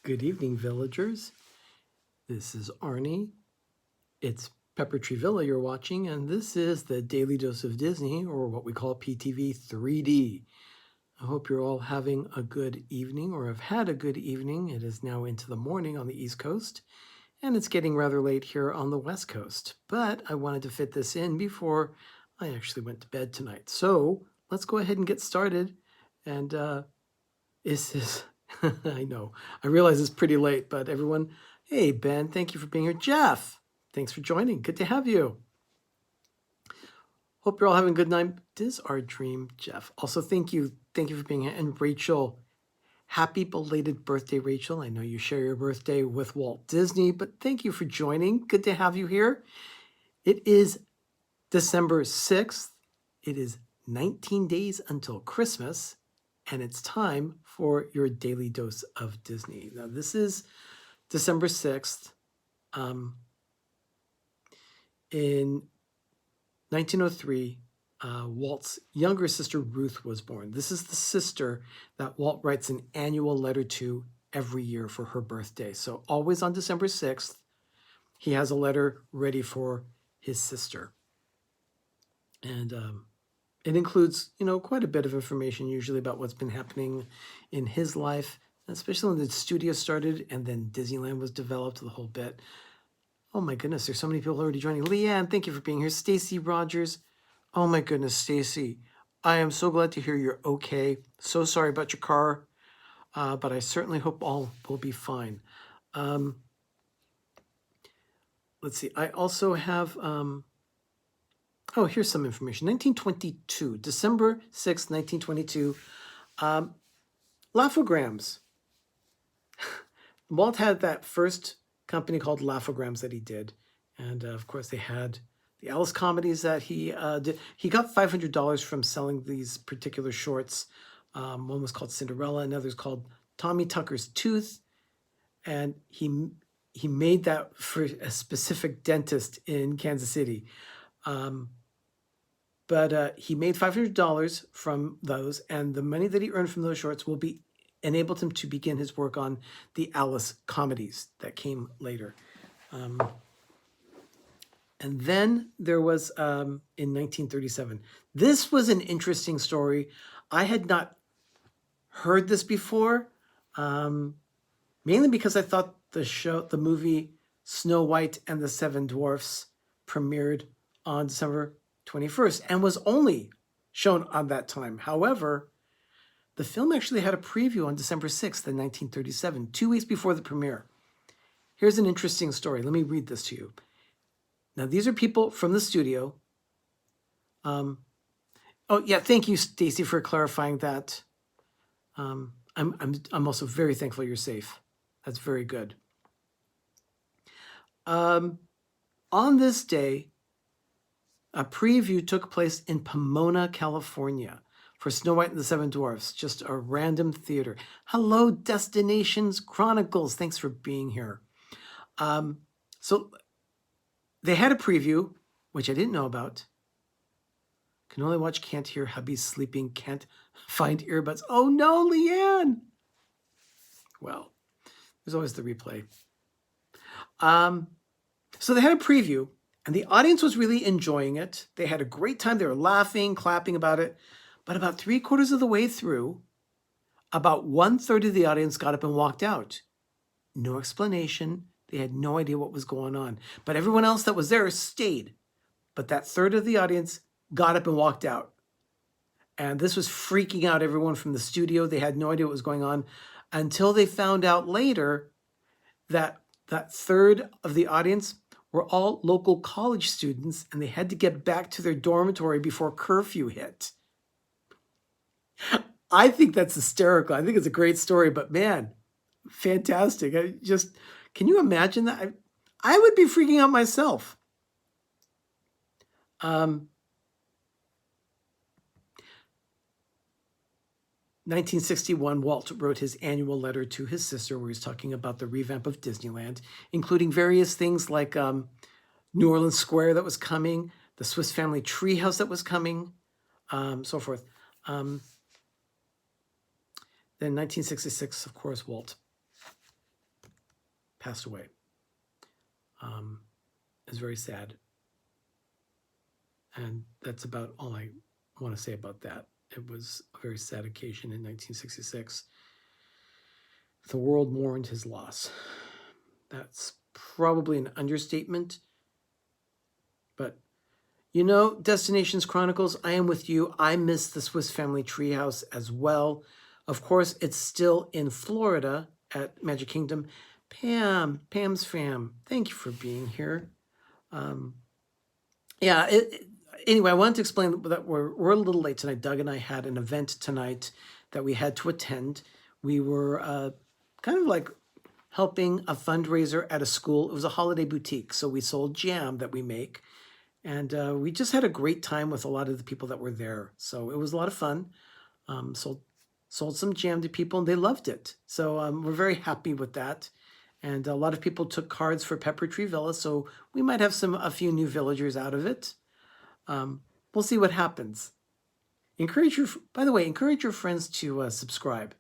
Good evening, villagers. This is Arnie. It's Pepper Tree Villa you're watching, and this is the Daily Dose of Disney, or what we call PTV3D. I hope you're all having a good evening, or have had a good evening. It is now into the morning on the East Coast, and it's getting rather late here on the West Coast. But I wanted to fit this in before I actually went to bed tonight. So let's go ahead and get started. And this is... I know. I realize it's pretty late, but everyone, hey, Ben, thank you for being here. Jeff, thanks for joining. Good to have you. Hope you're all having a good night. It is our dream, Jeff. Also, thank you. Thank you for being here. And Rachel, happy belated birthday, Rachel. I know you share your birthday with Walt Disney, but thank you for joining. Good to have you here. It is December 6th. It is 19 days until Christmas. And it's time for your daily dose of Disney. Now, this is December 6th. In 1903, Walt's younger sister, Ruth, was born. This is the sister that Walt writes an annual letter to every year for her birthday. So always on December 6th, he has a letter ready for his sister. And it includes, quite a bit of information usually about what's been happening in his life, especially when the studio started and then Disneyland was developed, the whole bit. Oh my goodness, there's so many people already joining. Leanne, thank you for being here. Stacy Rogers. Oh my goodness, Stacy. I am so glad to hear you're okay. So sorry about your car, but I certainly hope all will be fine. Let's see, I also have... Oh, here's some information. 1922, December 6th, 1922. Laugh-O-Grams. Walt had that first company called Laugh-O-Grams that he did. And of course, they had the Alice comedies that he did. He got $500 from selling these particular shorts. One was called Cinderella, another was called Tommy Tucker's Tooth. And he made that for a specific dentist in Kansas City. But he made $500 from those, and the money that he earned from those shorts will be enabled him to begin his work on the Alice comedies that came later. And then there was, in 1937, this was an interesting story. I had not heard this before, mainly because I thought the movie Snow White and the Seven Dwarfs premiered on December 21st and was only shown on that time. However, the film actually had a preview on December 6th in 1937, 2 weeks before the premiere. Here's an interesting story. Let me read this to you. Now, these are people from the studio. Oh, yeah, thank you, Stacy, for clarifying that. I'm also very thankful you're safe. That's very good. On this day, a preview took place in Pomona, California for Snow White and the Seven Dwarfs, just a random theater. Hello, Destinations Chronicles. Thanks for being here. So they had a preview, which I didn't know about. Can only watch, can't hear, hubby's sleeping, can't find earbuds. Oh no, Leanne. Well, there's always the replay. So they had a preview, and the audience was really enjoying it. They had a great time. They were laughing, clapping about it. But about 3/4 of the way through, about 1/3 of the audience got up and walked out. No explanation. They had no idea what was going on. But everyone else that was there stayed. But that third of the audience got up and walked out. And this was freaking out everyone from the studio. They had no idea what was going on until they found out later that that third of the audience were all local college students, and they had to get back to their dormitory before curfew hit. I think that's hysterical. I think it's a great story, but man, fantastic. Can you imagine that? I would be freaking out myself. 1961, Walt wrote his annual letter to his sister where he's talking about the revamp of Disneyland, including various things like New Orleans Square that was coming, the Swiss Family Treehouse that was coming, so forth. Then 1966, of course, Walt passed away. It's very sad. And that's about all I want to say about that. It was a very sad occasion in 1966. The world mourned his loss. That's probably an understatement. But, you know, Destinations Chronicles, I am with you. I miss the Swiss Family Treehouse as well. Of course, it's still in Florida at Magic Kingdom. Pam's fam, thank you for being here. Anyway, I wanted to explain that we're a little late tonight. Doug and I had an event tonight that we had to attend. We were kind of like helping a fundraiser at a school. It was a holiday boutique, so we sold jam that we make. And we just had a great time with a lot of the people that were there. So it was a lot of fun. Sold some jam to people, and they loved it. So we're very happy with that. And a lot of people took cards for Pepper Tree Villa, so we might have a few new villagers out of it. We'll see what happens. By the way, encourage your friends to subscribe.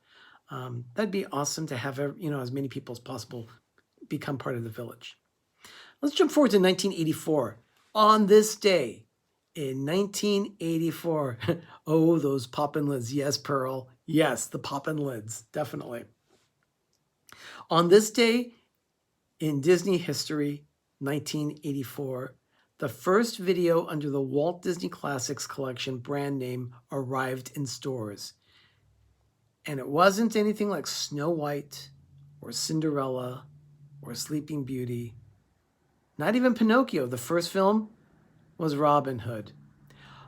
That'd be awesome to have as many people as possible become part of the village. Let's jump forward to 1984. On this day, in 1984, oh, those poppin' lids. Yes, Pearl. Yes, the poppin' lids, definitely. On this day in Disney history, 1984, the first video under the Walt Disney Classics Collection brand name arrived in stores. And it wasn't anything like Snow White or Cinderella or Sleeping Beauty. Not even Pinocchio. The first film was Robin Hood.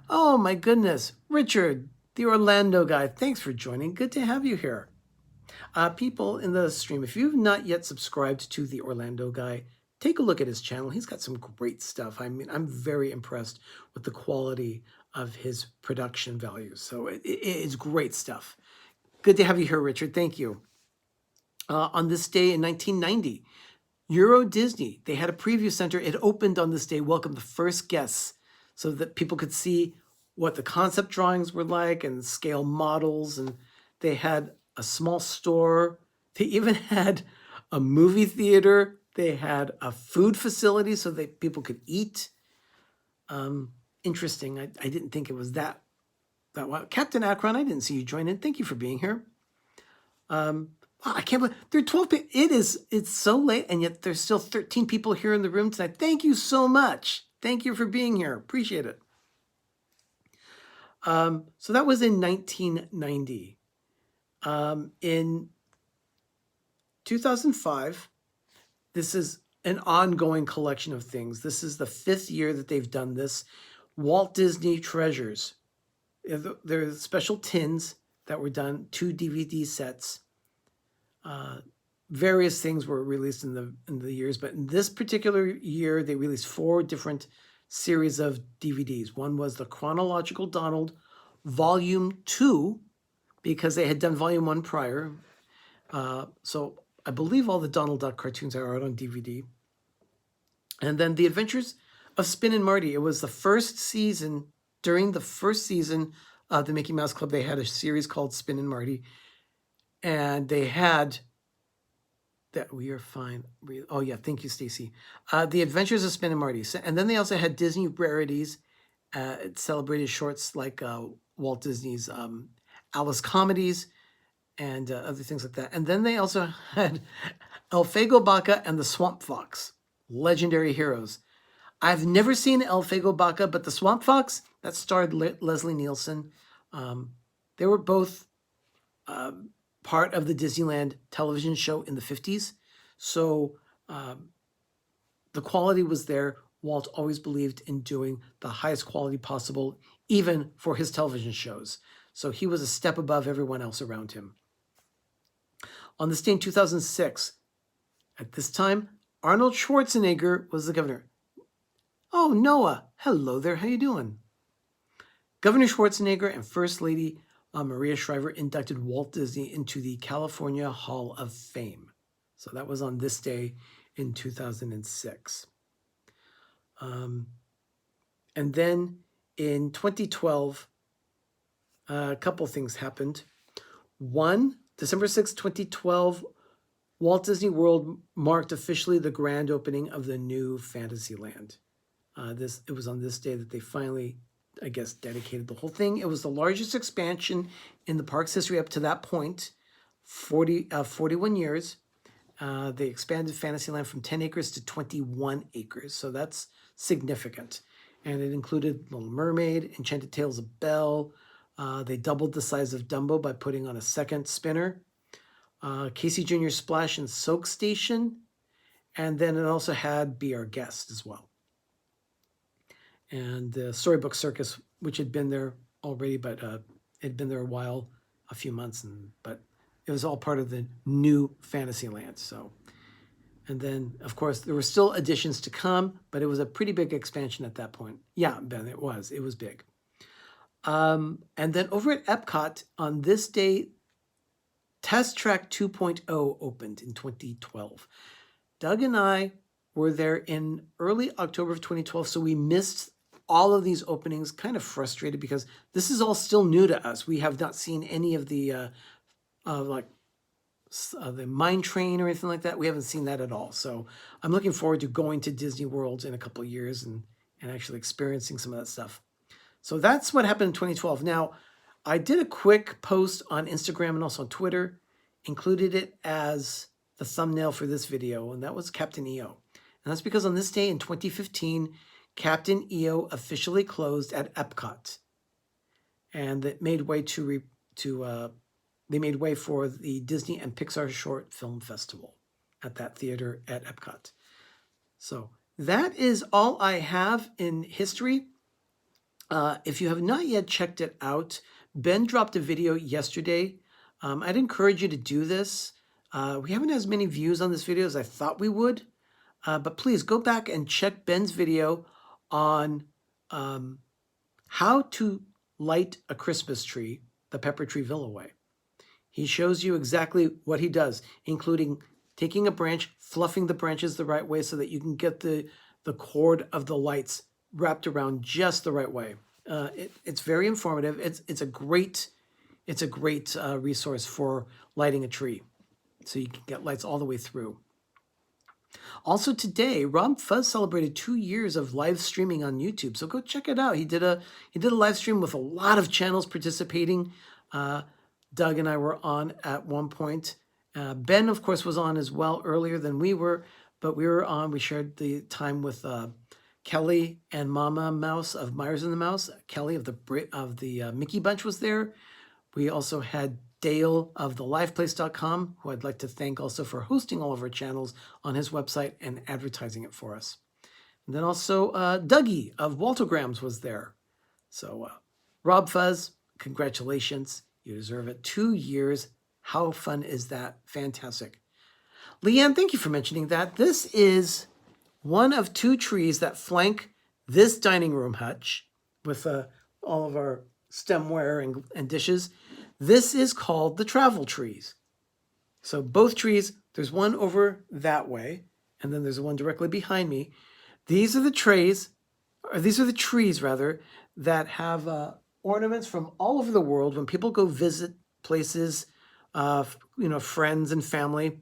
Oh my goodness. Richard, the Orlando guy, thanks for joining. Good to have you here. People in the stream, if you've not yet subscribed to the Orlando guy, take a look at his channel. He's got some great stuff. I mean, I'm very impressed with the quality of his production values. So it's great stuff. Good to have you here, Richard. Thank you. On this day in 1990, Euro Disney, they had a preview center. It opened on this day, welcomed the first guests so that people could see what the concept drawings were like and scale models. And they had a small store. They even had a movie theater. They had a food facility so that people could eat. Interesting. I didn't think it was that well. Captain Akron, I didn't see you join in. Thank you for being here. I can't believe there are 12 people. It's so late, and yet there's still 13 people here in the room tonight. Thank you so much. Thank you for being here. Appreciate it. So that was in 1990. In 2005, this is an ongoing collection of things. This is the 5th year that they've done this. Walt Disney Treasures. There are special tins that were done, 2 DVD sets. Various things were released in the years, but in this particular year, they released 4 different series of DVDs. One was the Chronological Donald, Volume 2, because they had done Volume 1 prior. So I believe all the Donald Duck cartoons are out on DVD. And then The Adventures of Spin and Marty. It was the first season. During the first season of the Mickey Mouse Club, they had a series called Spin and Marty. And they had that we are fine. Oh yeah, thank you, Stacy. The Adventures of Spin and Marty. And then they also had Disney Rarities. It celebrated shorts like Walt Disney's Alice Comedies and other things like that. And then they also had El Fago Baca and the Swamp Fox, legendary heroes. I've never seen El Fago Baca, but the Swamp Fox, that starred Leslie Nielsen. They were both part of the Disneyland television show in the 50s. So the quality was there. Walt always believed in doing the highest quality possible, even for his television shows. So he was a step above everyone else around him. On this day in 2006, at this time, Arnold Schwarzenegger was the governor. Oh, Noah, hello there, how you doing? Governor Schwarzenegger and First Lady Maria Shriver inducted Walt Disney into the California Hall of Fame. So that was on this day in 2006. And then in 2012, a couple things happened. One, December 6, 2012, Walt Disney World marked officially the grand opening of the new Fantasyland. It was on this day that they finally, I guess, dedicated the whole thing. It was the largest expansion in the park's history up to that point, 41 years. They expanded Fantasyland from 10 acres to 21 acres, so that's significant. And it included Little Mermaid, Enchanted Tales of Belle. They doubled the size of Dumbo by putting on a second spinner. Casey Jr. Splash and Soak Station. And then it also had Be Our Guest as well. And the Storybook Circus, which had been there already, but had been there a while, a few months, but it was all part of the new Fantasyland. So, and then, of course, there were still additions to come, but it was a pretty big expansion at that point. Yeah, Ben, it was big. And then over at Epcot, on this day, Test Track 2.0 opened in 2012. Doug and I were there in early October of 2012, so we missed all of these openings, kind of frustrated because this is all still new to us. We have not seen any of the the mine train or anything like that. We haven't seen that at all. So I'm looking forward to going to Disney World in a couple of years and actually experiencing some of that stuff. So that's what happened in 2012. Now, I did a quick post on Instagram and also on Twitter, included it as the thumbnail for this video, and that was Captain EO. And that's because on this day in 2015, Captain EO officially closed at Epcot, and it made way they made way for the Disney and Pixar Short Film Festival at that theater at Epcot. So that is all I have in history. If you have not yet checked it out, Ben dropped a video yesterday. I'd encourage you to do this. We haven't as many views on this video as I thought we would, but please go back and check Ben's video on how to light a Christmas tree the Pepper Tree Villa way. He shows you exactly what he does, including taking a branch, fluffing the branches the right way so that you can get the cord of the lights wrapped around just the right way. It's very informative. It's a great resource for lighting a tree, so you can get lights all the way through. Also today, Rob Fuzz celebrated 2 years of live streaming on YouTube, so go check it out. He did a live stream with a lot of channels participating. Doug and I were on at one point. Ben, of course, was on as well earlier than we were, but we were on. We shared the time with Kelly and Mama Mouse of Myers and the Mouse. Kelly of the Mickey Bunch was there. We also had Dale of theliveplace.com, who I'd like to thank also for hosting all of our channels on his website and advertising it for us. And then also Dougie of Waltograms was there. So Rob Fuzz, congratulations. You deserve it. 2 years. How fun is that? Fantastic. Leanne, thank you for mentioning that. This is one of 2 trees that flank this dining room hutch with all of our stemware and dishes. This is called the travel trees. So both trees, there's one over that way, and then there's one directly behind me. These are the trees that have ornaments from all over the world. When people go visit places, friends and family,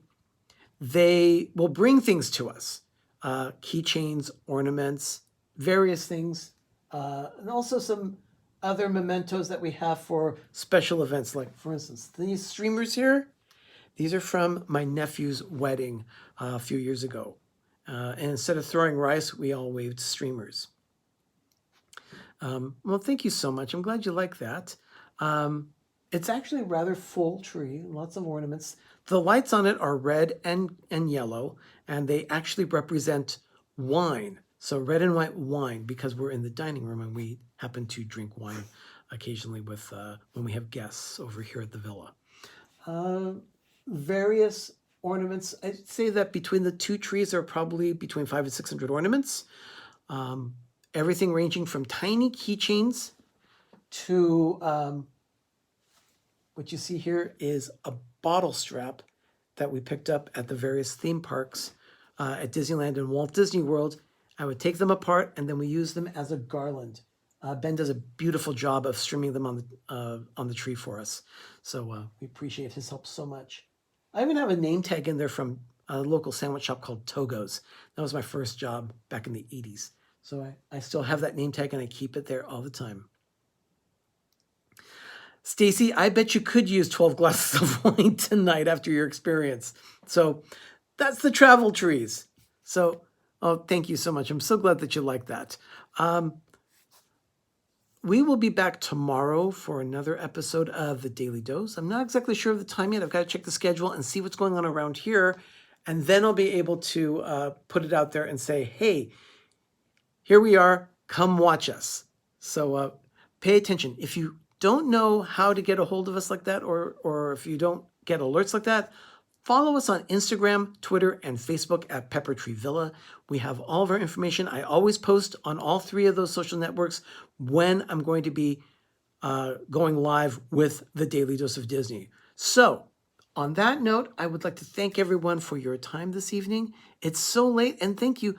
they will bring things to us. Keychains, ornaments, various things, and also some other mementos that we have for special events. Like, for instance, these streamers here, these are from my nephew's wedding a few years ago. And instead of throwing rice, we all waved streamers. Well, thank you so much. I'm glad you like that. It's actually a rather full tree, lots of ornaments. The lights on it are red and yellow, and they actually represent wine. So red and white wine, because we're in the dining room and we happen to drink wine occasionally with when we have guests over here at the villa. Various ornaments. I'd say that between the 2 trees there are probably between 500 and 600 ornaments. Everything ranging from tiny keychains to what you see here is a bottle strap that we picked up at the various theme parks at Disneyland and Walt Disney World. I would take them apart and then we use them as a garland. Ben does a beautiful job of streaming them on the tree for us. So we appreciate his help so much. I even have a name tag in there from a local sandwich shop called Togo's. That was my first job back in the 80s. So I still have that name tag and I keep it there all the time. Stacy, I bet you could use 12 glasses of wine tonight after your experience. So that's the travel trees. So, oh, thank you so much. I'm so glad that you like that. We will be back tomorrow for another episode of The Daily Dose. I'm not exactly sure of the time yet. I've got to check the schedule and see what's going on around here. And then I'll be able to put it out there and say, hey, here we are. Come watch us. So pay attention. If you don't know how to get a hold of us like that, or if you don't get alerts like that, follow us on Instagram, Twitter, and Facebook at Pepper Tree Villa. We have all of our information. I always post on all 3 of those social networks when I'm going to be going live with the Daily Dose of Disney. So, on that note, I would like to thank everyone for your time this evening. It's so late, and thank you.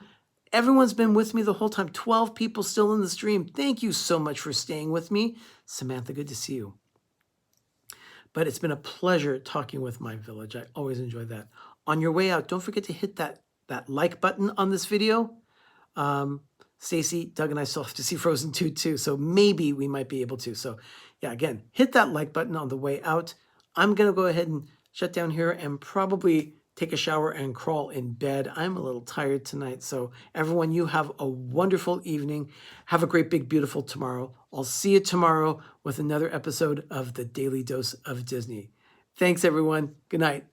Everyone's been with me the whole time. 12 people still in the stream. Thank you so much for staying with me. Samantha, good to see you. But it's been a pleasure talking with my village. I always enjoy that. On your way out, don't forget to hit that like button on this video. Stacy, Doug, and I still have to see Frozen 2 too, so maybe we might be able to. So yeah, again, hit that like button on the way out. I'm going to go ahead and shut down here and probably take a shower and crawl in bed. I'm a little tired tonight. So everyone, you have a wonderful evening. Have a great, big, beautiful tomorrow. I'll see you tomorrow with another episode of The Daily Dose of Disney. Thanks, everyone. Good night.